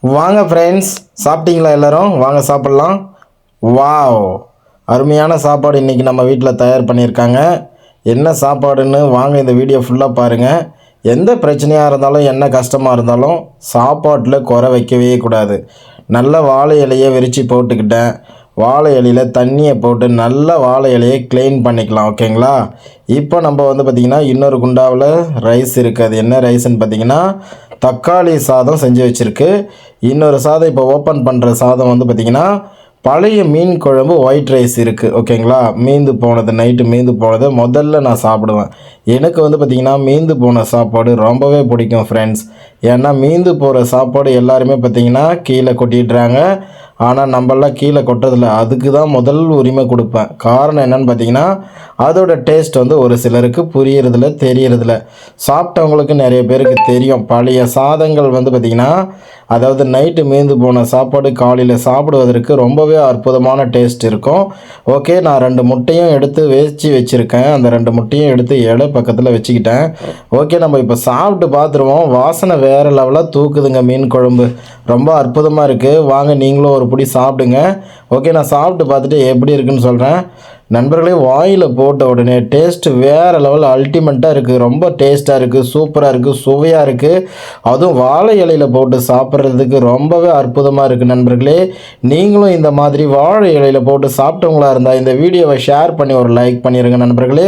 வாங்க ஃப்ரெண்ட்ஸ், சாப்பிட்டீங்களா எல்லாரும்? வாங்க சாப்பிட்லாம். வாவ், அருமையான சாப்பாடு இன்றைக்கி நம்ம வீட்டில் தயார் பண்ணியிருக்காங்க. என்ன சாப்பாடுன்னு வாங்க இந்த வீடியோ ஃபுல்லாக பாருங்கள். எந்த பிரச்சனையாக இருந்தாலும் என்ன கஷ்டமாக இருந்தாலும் சாப்பாட்டில் குறை வைக்கவே கூடாது. நல்ல வாழை இலையை விரித்து போட்டுக்கிட்டேன். வாழை இலையில் தண்ணியை போட்டு நல்ல வாழை இலையை க்ளீன் பண்ணிக்கலாம். ஓகேங்களா? இப்போ நம்ம பார்த்திங்கன்னா இன்னொரு குண்டாவில் ரைஸ் இருக்குது. அது என்ன ரைஸ்ன்னு பார்த்திங்கன்னா தக்காளி சாதம் செஞ்சு வச்சுருக்கு. இன்னொரு சாதம் இப்போ ஓப்பன் பண்ணுற சாதம் பார்த்திங்கன்னா பழைய மீன் குழம்பு ஒயிட் ரைஸ் இருக்குது. ஓகேங்களா? மீந்து போனது, நைட்டு மீந்து போனது முதல்ல நான் சாப்பிடுவேன். எனக்கு பார்த்திங்கன்னா மீந்து போன சாப்பாடு ரொம்பவே பிடிக்கும் ஃப்ரெண்ட்ஸ். ஏன்னா மீந்து போகிற சாப்பாடு எல்லாருமே பார்த்திங்கன்னா கீழே கொட்டிடுறாங்க. ஆனால் நம்மளாம் கீழே கொட்டுறதில்ல. அதுக்கு தான் முதல் உரிமை கொடுப்பேன். காரணம் என்னென்னு பார்த்தீங்கன்னா அதோட டேஸ்ட் ஒரு சிலருக்கு புரியறதில்ல, தெரியறதில்ல. சாப்பிட்டவங்களுக்கு நிறைய பேருக்கு தெரியும். பழைய சாதங்கள் பார்த்திங்கன்னா அதாவது நைட்டு மீந்து போன சாப்பாடு காலையில் சாப்பிடுவதற்கு ரொம்பவே அற்புதமான டேஸ்ட் இருக்கும். ஓகே, நான் 2 முட்டையும் எடுத்து வச்சுருக்கேன். அந்த 2 முட்டையும் எடுத்து இலை பக்கத்தில் வச்சுக்கிட்டேன். ஓகே, நம்ம இப்போ சாப்பிட்டு பார்த்துருவோம். வாசனை வேறு லெவலாக தூக்குதுங்க. மீன் குழம்பு ரொம்ப அற்புதமாக இருக்குது. வாங்க நீங்களும் ஒரு பிடி சாப்பிடுங்க. ஓகே, நான் சாப்பிட்டு பார்த்துட்டு எப்படி இருக்குன்னு சொல்கிறேன். நண்பர்களே, வாயில் போட்ட உடனே டேஸ்ட்டு வேறு லெவல் அல்டிமேட்டாக இருக்குது. ரொம்ப டேஸ்ட்டாக இருக்குது, சூப்பராக இருக்குது, சுவையாக இருக்குது. அதுவும் வாழை இலையில் போட்டு சாப்பிட்றதுக்கு ரொம்பவே அற்புதமாக இருக்குது. நண்பர்களே, நீங்களும் இந்த மாதிரி வாழை இலையில் போட்டு சாப்பிட்டவங்களா இருந்தால் இந்த வீடியோவை ஷேர் பண்ணி ஒரு லைக் பண்ணிடுங்க. நண்பர்களே,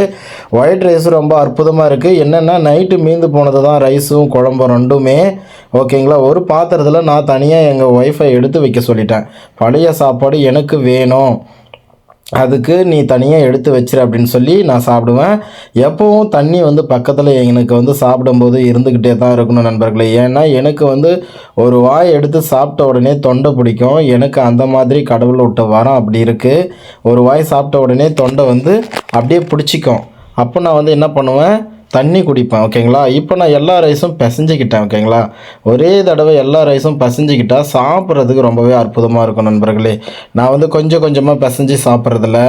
ஒயிட் ரைஸ் ரொம்ப அற்புதமாக இருக்குது. என்னென்னா நைட்டு மீந்து போனது தான் ரைஸும் குழம்பும் ரெண்டுமே. ஓகேங்களா? ஒரு பாத்திரத்தில் நான் தனியாக எங்கள் ஒய்ஃபை எடுத்து வைக்க சொல்லிட்டேன். பழைய சாப்பாடு எனக்கு வேணும், அதுக்கு நீ தனியாக எடுத்து வச்சிரு அப்படின்னு சொல்லி நான் சாப்பிடுவேன். எப்போவும் தண்ணி பக்கத்தில் எனக்கு சாப்பிடும்போது இருந்துக்கிட்டே தான் இருக்கணும் நண்பர்களே. ஏன்னா எனக்கு ஒரு வாய் எடுத்து சாப்பிட்ட உடனே தொண்டை பிடிக்கும். எனக்கு அந்த மாதிரி கடவுள் விட்ட வரம் அப்படி இருக்குது. ஒரு வாய் சாப்பிட்ட உடனே தொண்டை அப்படியே பிடிச்சிக்கும். அப்போ நான் என்ன பண்ணுவேன், தண்ணி குடிப்பேன். ஓகேங்களா? இப்போ நான் எல்லா ரைஸும் பிசைஞ்சிக்கிட்டேன். ஓகேங்களா? ஒரே தடவை எல்லா ரைஸும் பிசைஞ்சிக்கிட்டால் சாப்பிட்றதுக்கு ரொம்பவே அற்புதமாக இருக்கும் நண்பர்களே. நான் கொஞ்சம் கொஞ்சமாக பிசைஞ்சு சாப்பிட்றதில்ல.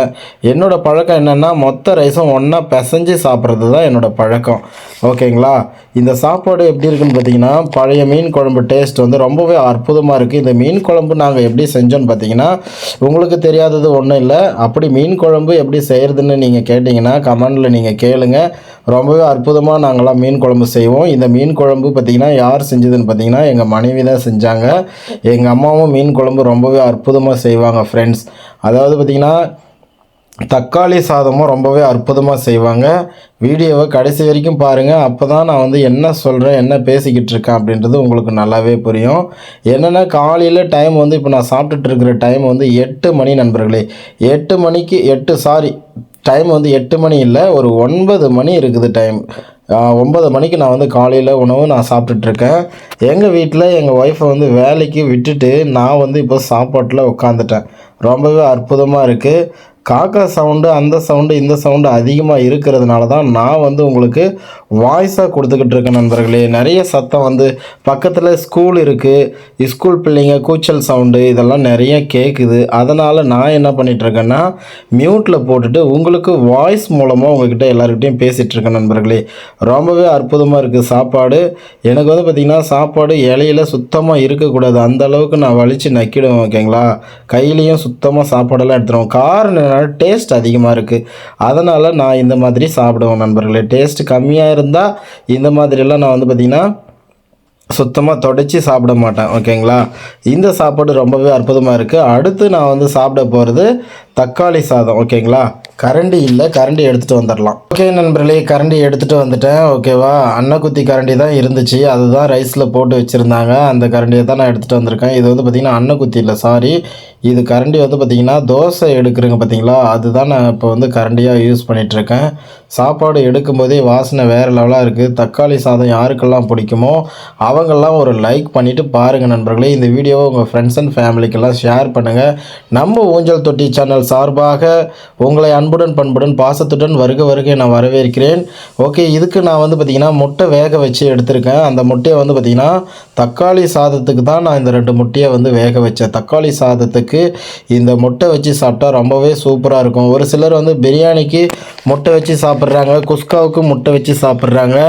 என்னோடய பழக்கம் என்னென்னா மொத்த ரைஸும் ஒன்றா பிசைஞ்சு சாப்பிட்றது தான் என்னோடய பழக்கம். ஓகேங்களா? இந்த சாப்பாடு எப்படி இருக்குன்னு பார்த்தீங்கன்னா பழைய மீன் குழம்பு டேஸ்ட் ரொம்பவே அற்புதமாக இருக்குது. இந்த மீன் குழம்பு நாங்கள் எப்படி செஞ்சோன்னு பார்த்தீங்கன்னா உங்களுக்கு தெரியாதது ஒன்றும் இல்லை. அப்படி மீன் குழம்பு எப்படி செய்கிறதுன்னு நீங்கள் கேட்டிங்கன்னா கமெண்டில் நீங்கள் கேளுங்க. ரொம்பவே அற்புதமாக நாங்கள்லாம் மீன் குழம்பு செய்வோம். இந்த மீன் குழம்பு பார்த்திங்கன்னா யார் செஞ்சதுன்னு பார்த்தீங்கன்னா எங்கள் மனைவி தான் செஞ்சாங்க. எங்கள் அம்மாவும் மீன் குழம்பு ரொம்பவே அற்புதமாக செய்வாங்க ஃப்ரெண்ட்ஸ். அதாவது பார்த்திங்கன்னா தக்காளி சாதமும் ரொம்பவே அற்புதமாக செய்வாங்க. வீடியோவை கடைசி வரைக்கும் பாருங்கள். அப்போ தான் நான் என்ன சொல்கிறேன், என்ன பேசிக்கிட்டு இருக்கேன் அப்படின்றது உங்களுக்கு நல்லாவே புரியும். என்னென்னா காலையில் டைம் இப்போ நான் சாப்பிட்டுட்டு இருக்கிற டைம் 8 மணி நண்பர்களே. 8 மணிக்கு டைம் 8 மணி இல்லை, ஒரு 9 மணி இருக்குது டைம். 9 மணிக்கு நான் காலையில் உணவு நான் சாப்பிட்டுட்ருக்கேன். எங்கள் வீட்டில் எங்கள் ஒய்ஃபை வேலைக்கு விட்டுட்டு நான் இப்போ சாப்பாட்டில் உட்காந்துட்டேன். ரொம்பவே அற்புதமாக இருக்குது. காக்கா சவுண்டு, அந்த சவுண்டு, இந்த சவுண்டு அதிகமாக இருக்கிறதுனால தான் நான் உங்களுக்கு வாய்ஸாக கொடுத்துக்கிட்டு இருக்கேன் நண்பர்களே. நிறைய சத்தம் பக்கத்தில் ஸ்கூல் இருக்குது, ஸ்கூல் பிள்ளைங்க கூச்சல் சவுண்டு இதெல்லாம் நிறைய கேட்குது. அதனால் நான் என்ன பண்ணிகிட்ருக்கேன்னா மியூட்டில் போட்டுட்டு உங்களுக்கு வாய்ஸ் மூலமாக உங்கள்கிட்ட எல்லாருக்கிட்டையும் பேசிகிட்ருக்கேன் நண்பர்களே. ரொம்பவே அற்புதமாக இருக்குது சாப்பாடு. எனக்கு பார்த்திங்கன்னா சாப்பாடு இலையில் சுத்தமாக இருக்கக்கூடாது. அந்த அளவுக்கு நான் வலித்து நக்கிடுவேன். ஓகேங்களா? கையிலையும் சுத்தமாக சாப்பாடெல்லாம் எடுத்துருவோம். காரணம் டேஸ்ட் அதிகமாக இருக்குது. அதனால் நான் இந்த மாதிரி சாப்பிடுவேன் நண்பர்களே. டேஸ்ட் கம்மியாக இருந்தால் இந்த மாதிரியெல்லாம் நான் பார்த்திங்கன்னா சுத்தமாக தொடச்சி சாப்பிட மாட்டேன். ஓகேங்களா? இந்த சாப்பாடு ரொம்பவே அற்புதமாக இருக்குது. அடுத்து நான் சாப்பிட போகிறது தக்காளி சாதம். ஓகேங்களா? கரண்டி இல்லை, கரண்டி எடுத்துகிட்டு வந்துடலாம். ஓகே நண்பர்களே, கரண்டி எடுத்துகிட்டு வந்துட்டேன். ஓகேவா? அன்னக்குத்தி கரண்டி தான் இருந்துச்சு, அதுதான் ரைஸில் போட்டு வச்சுருந்தாங்க. அந்த கரண்டியை தான் நான் எடுத்துகிட்டு வந்திருக்கேன். இது பார்த்திங்கன்னா அன்னக்குத்தி இல்லை, சாரி, இது கரண்டி பார்த்திங்கன்னா தோசை எடுக்கிறேங்க பார்த்திங்களா, அதுதான் நான் இப்போ கரண்டியாக யூஸ் பண்ணிகிட்ருக்கேன். சாப்பாடு எடுக்கும்போதே வாசனை வேறு லெவலாக இருக்குது. தக்காளி சாதம் யாருக்கெல்லாம் பிடிக்குமோ அவங்கெல்லாம் ஒரு லைக் பண்ணிவிட்டு பாருங்கள் நண்பர்களே. இந்த வீடியோவை உங்கள் ஃப்ரெண்ட்ஸ் அண்ட் ஃபேமிலிக்கெல்லாம் ஷேர் பண்ணுங்கள். நம்ம ஊஞ்சல் தொட்டி சேனல் சார்பாக உங்களை அன்புடன் பண்புடன் பாசத்துடன் வருக நான் வரவேற்கிறேன். ஓகே, இதுக்கு நான் பார்த்திங்கன்னா முட்டை வேக வச்சு எடுத்திருக்கேன். அந்த முட்டையை பார்த்திங்கன்னா தக்காளி சாதத்துக்கு தான் நான் இந்த 2 முட்டையை வேக வச்சேன். தக்காளி சாதத்துக்கு இந்த முட்டை வச்சு சாப்பிட்டா ரொம்பவே சூப்பராக இருக்கும். ஒரு சிலர் பிரியாணிக்கு முட்டை வச்சு சாப்பிட்ற சாப்பிட்றாங்க, குஸ்காவுக்கு முட்டை வச்சு சாப்பிட்றாங்க.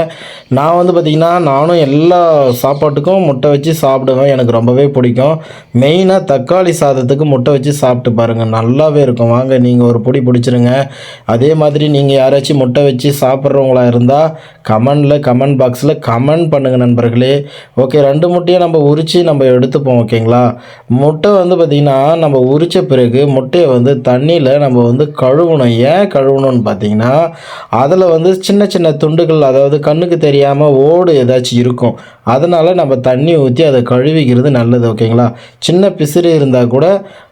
நான் வந்து பார்த்திங்கன்னா நானும் எல்லா சாப்பாட்டுக்கும் முட்டை வச்சு சாப்பிடுவேன். எனக்கு ரொம்பவே பிடிக்கும். மெயினாக தக்காளி சாதத்துக்கு முட்டை வச்சு சாப்பிட்டு பாருங்கள், நல்லாவே இருக்கும். வாங்க நீங்கள் ஒரு பொடி பிடிச்சிருங்க. அதே மாதிரி நீங்கள் யாராச்சும் முட்டை வச்சு சாப்பிட்றவங்களா இருந்தால் கமெண்ட் பாக்ஸில் கமெண்ட் பண்ணுங்கள் நண்பர்களே. ஓகே, 2 முட்டையை நம்ம உரித்து நம்ம எடுத்துப்போம். ஓகேங்களா, முட்டை வந்து பார்த்திங்கன்னா நம்ம உரித்த பிறகு முட்டையை வந்து தண்ணியில் நம்ம வந்து கழுவணும். ஏன் கழுவணும்னு பார்த்தீங்கன்னா அதில் வந்து சின்ன சின்ன துண்டுகள், அதாவது கண்ணுக்கு தெரியாமல் ஓடு ஏதாச்சும் இருக்கும். அதனால் நம்ம தண்ணி ஊற்றி அதை கழுவிக்கிறது நல்லது. ஓகேங்களா, சின்ன பிசிறு இருந்தால் கூட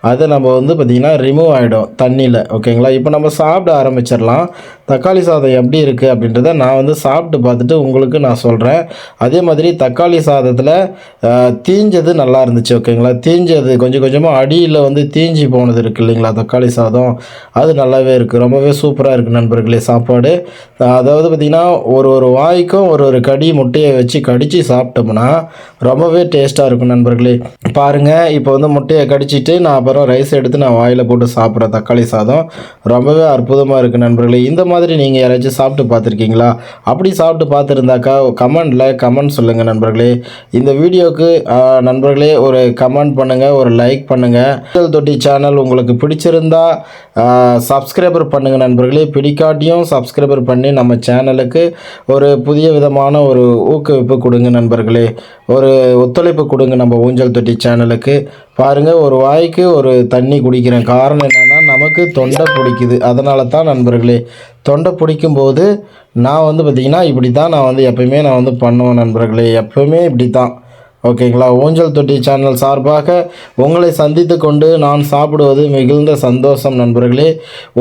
அதை நம்ம வந்து பார்த்திங்கன்னா ரிமூவ் ஆகிடும் தண்ணியில். ஓகேங்களா, இப்போ நம்ம சாப்பிட ஆரம்பிச்சிடலாம். தக்காளி சாதம் எப்படி இருக்குது அப்படின்றத நான் வந்து சாப்பிட்டு பார்த்துட்டு உங்களுக்கு நான் சொல்கிறேன். அதே மாதிரி தக்காளி சாதத்தில் தீஞ்சது நல்லா இருந்துச்சு. ஓகேங்களா, தீஞ்சது கொஞ்சம் கொஞ்சமாக அடியில் வந்து தீஞ்சி போனது இருக்குது இல்லைங்களா தக்காளி சாதம், அது நல்லாவே இருக்குது. ரொம்பவே சூப்பராக இருக்குது நண்பர்களே சாப்பாடு. அதாவது பார்த்திங்கன்னா ஒரு வாய்க்கும் ஒரு கடி முட்டையை வச்சு கடித்து சாப்பிட்டோம்னா ரொம்பவே டேஸ்ட்டாக இருக்கும் நண்பர்களே. பாருங்கள், இப்போ வந்து முட்டையை கடிச்சிட்டு நான் அப்புறம் ரைஸ் எடுத்து நான் வாயில் போட்டு சாப்பிட்றேன். தக்காளி சாதம் ரொம்பவே அற்புதமாக இருக்குது நண்பர்களே. இந்த மாதிரி நீங்கள் யாராச்சும் சாப்பிட்டு பார்த்துருக்கீங்களா? அப்படி சாப்பிட்டு பார்த்துருந்தாக்கா கமெண்ட் சொல்லுங்கள் நண்பர்களே. இந்த வீடியோவுக்கு நண்பர்களே ஒரு கமெண்ட் பண்ணுங்கள், ஒரு லைக் பண்ணுங்கள். ஊஞ்சல் தொட்டி சேனல் உங்களுக்கு பிடிச்சிருந்தா சப்ஸ்கிரைபர் பண்ணுங்கள் நண்பர்களே. பிடிக்காட்டியும் சப்ஸ்கிரைபர் பண்ணி நம்ம சேனலுக்கு ஒரு புதிய விதமான ஒரு ஊக்குவிப்பு கொடுங்க நண்பர்களே. ஒரு ஒத்துழைப்பு கொடுங்க நம்ம ஊஞ்சல் தொட்டி சேனலுக்கு. பாருங்கள், ஒரு வாய்க்கு ஒரு தண்ணி குடிக்கிறேன். காரணம் என்னென்னா நமக்கு தொண்டை பிடிக்குது. அதனால தான் நண்பர்களே, தொண்டை பிடிக்கும்போது நான் வந்து பார்த்திங்கன்னா இப்படி தான் நான் வந்து எப்போயுமே நான் வந்து பண்ணுவேன் நண்பர்களே. எப்போயுமே இப்படி தான். ஓகேங்களா, ஊஞ்சல் தொட்டி சேனல் சார்பாக உங்களை சந்தித்து கொண்டு நான் சாப்பிடுவது மிகுந்த சந்தோஷம் நண்பர்களே.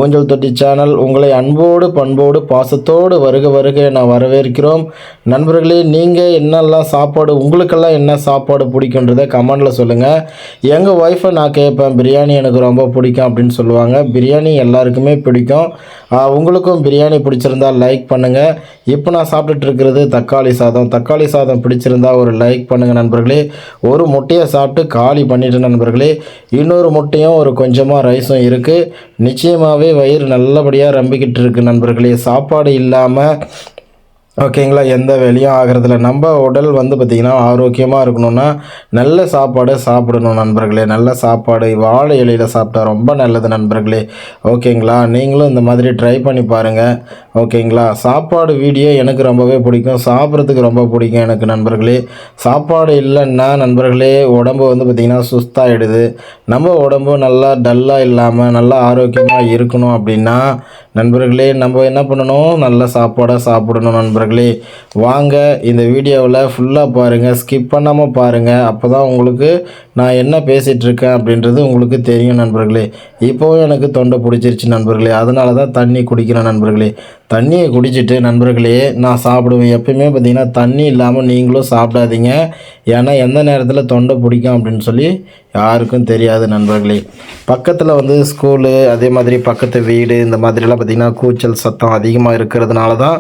ஊஞ்சல் தொட்டி சேனல் உங்களை அன்போடு பண்போடு பாசத்தோடு வருக நான் வரவேற்கிறோம் நண்பர்களே. நீங்கள் என்னெல்லாம் சாப்பாடு, உங்களுக்கெல்லாம் என்ன சாப்பாடு பிடிக்குன்றதை கமெண்டில் சொல்லுங்கள். எங்கள் ஒய்ஃபை நான் கேட்பேன், பிரியாணி எனக்கு ரொம்ப பிடிக்கும் அப்படின்னு சொல்லுவாங்க. பிரியாணி எல்லாருக்குமே பிடிக்கும். உங்களுக்கும் பிரியாணி பிடிச்சிருந்தால் லைக் பண்ணுங்கள். இப்போ நான் சாப்பிட்டுட்டு இருக்கிறது தக்காளி சாதம். தக்காளி சாதம் பிடிச்சிருந்தா ஒரு லைக் பண்ணுங்கள் நண்பர்களே. ஒரு முட்டையை சாப்பிட்டு காலி பண்ணிட்டு நண்பர்களே. இன்னொரு முட்டையும் ஒரு கொஞ்சமாக ரைஸும் இருக்குது. நிச்சயமாகவே வயிறு நல்லபடியாக ரம்பிக்கிட்டு இருக்குது நண்பர்களே. சாப்பாடு இல்லாமல் ஓகேங்களா எந்த வேலையும் ஆகிறதில்ல. நம்ம உடல் வந்து பார்த்திங்கன்னா ஆரோக்கியமாக இருக்கணும்னா நல்ல சாப்பாடு சாப்பிடணும் நண்பர்களே. நல்ல சாப்பாடு வாழை இலையில் சாப்பிட்டா ரொம்ப நல்லது நண்பர்களே. ஓகேங்களா, நீங்களும் இந்த மாதிரி ட்ரை பண்ணி பாருங்கள். ஓகேங்களா, சாப்பாடு வீடியோ எனக்கு ரொம்பவே பிடிக்கும், சாப்பிட்றதுக்கு ரொம்ப பிடிக்கும் எனக்கு நண்பர்களே. சாப்பாடு இல்லைன்னா நண்பர்களே உடம்பு வந்து பார்த்திங்கன்னா சுஸ்தாகிடுது. நம்ம உடம்பு நல்லா டல்லாக இல்லாமல் நல்லா ஆரோக்கியமாக இருக்கணும் அப்படின்னா நண்பர்களே நம்ம என்ன பண்ணணும், நல்ல சாப்பாடாக சாப்பிடணும் நண்பர்களே. வாங்க இந்த வீடியோவில் ஃபுல்லாக பாருங்கள், ஸ்கிப் பண்ணாமல் பாருங்கள். அப்போ தான் உங்களுக்கு நான் என்ன பேசிகிட்ருக்கேன் அப்படின்றது உங்களுக்கு தெரியும் நண்பர்களே. இப்போவும் எனக்கு தொண்டை பிடிச்சிருச்சு நண்பர்களே, அதனால தான் தண்ணி குடிக்கிறேன் நண்பர்களே. தண்ணியை குடிச்சிட்டு நண்பர்களே நான் சாப்பிடுவேன். எப்பயுமே பார்த்திங்கன்னா தண்ணி இல்லாமல் நீங்களும் சாப்பிடாதீங்க. ஏன்னா எந்த நேரத்தில் தொண்டை பிடிக்கும் அப்படின்னு சொல்லி யாருக்கும் தெரியாது நண்பர்களே. பக்கத்தில் வந்து ஸ்கூலு, அதே மாதிரி பக்கத்து வீடு, இந்த மாதிரிலாம் பார்த்திங்கன்னா கூச்சல் சத்தம் அதிகமாக இருக்கிறதுனால தான்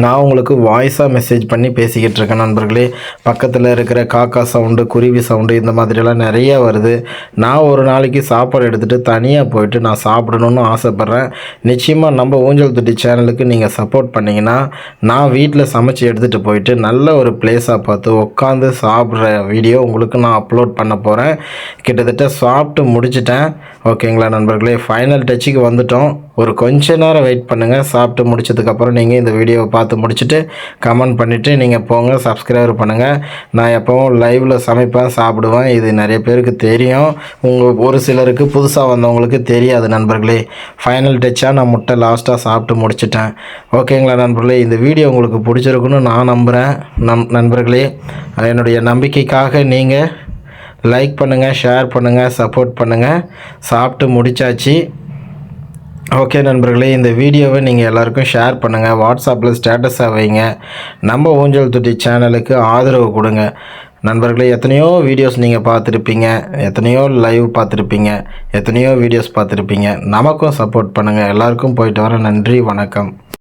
நான் உங்களுக்கு வாய்ஸாக மெசேஜ் பண்ணி பேசிக்கிட்டு இருக்கேன் நண்பர்களே. பக்கத்தில் இருக்கிற காக்கா சவுண்டு, குருவி சவுண்டு இந்த மாதிரிலாம் நிறையா வருது. நான் ஒரு நாளைக்கு சாப்பாடு எடுத்துகிட்டு தனியாக போயிட்டு நான் சாப்பிடணுன்னு ஆசைப்பட்றேன். நிச்சயமாக நம்ம ஊஞ்சல் தொட்டி சேனலுக்கு நீங்கள் சப்போர்ட் பண்ணிங்கன்னா நான் வீட்டில் சமைச்சு எடுத்துகிட்டு போயிட்டு நல்ல ஒரு பிளேஸாக பார்த்து உட்காந்து சாப்பிட்ற வீடியோ உங்களுக்கு நான் அப்லோட் பண்ண போகிறேன். கிட்டத்தட்ட சாப்பிட்டு முடிச்சிட்டேன். ஓகேங்களா நண்பர்களே, ஃபைனல் டச்சுக்கு வந்துட்டோம். ஒரு கொஞ்ச நேரம் வெயிட் பண்ணுங்கள். சாப்பிட்டு முடிச்சதுக்கப்புறம் நீங்கள் இந்த வீடியோவை பார்த்து முடிச்சுட்டு கமெண்ட் பண்ணிவிட்டு நீங்கள் போங்க, சப்ஸ்கிரைபர் பண்ணுங்கள். நான் எப்போவும் லைவில் சமைப்பேன், சாப்பிடுவேன். இது நிறைய பேருக்கு தெரியும், ஒரு சிலருக்கு புதுசாக வந்தவங்களுக்கு தெரியாது நண்பர்களே. ஃபைனல் டச்சாக நான் முட்டை லாஸ்ட்டாக சாப்பிட்டு முடிச்சிட்டேன். ஓகேங்களா நண்பர்களே, இந்த வீடியோ உங்களுக்கு பிடிச்சிருக்குன்னு நான் நம்புகிறேன் நண்பர்களே. என்னுடைய நம்பிக்கைக்காக நீங்கள் லைக் பண்ணுங்கள், ஷேர் பண்ணுங்கள், சப்போர்ட் பண்ணுங்கள். சாப்பிட்டு முடித்தாச்சு. ஓகே நண்பர்களே, இந்த வீடியோவை நீங்கள் எல்லாருக்கும் ஷேர் பண்ணுங்கள், வாட்ஸ்அப்பில் ஸ்டேட்டஸாக வைங்க. நம்ம ஊஞ்சல் தொட்டி சேனலுக்கு ஆதரவு கொடுங்க நண்பர்களே. எத்தனையோ வீடியோஸ் நீங்கள் பார்த்துருப்பீங்க, எத்தனையோ லைவ் பார்த்துருப்பீங்க, எத்தனையோ வீடியோஸ் பார்த்துருப்பீங்க. நமக்கும் சப்போர்ட் பண்ணுங்கள். எல்லாருக்கும் போயிட்டு வர நன்றி, வணக்கம்.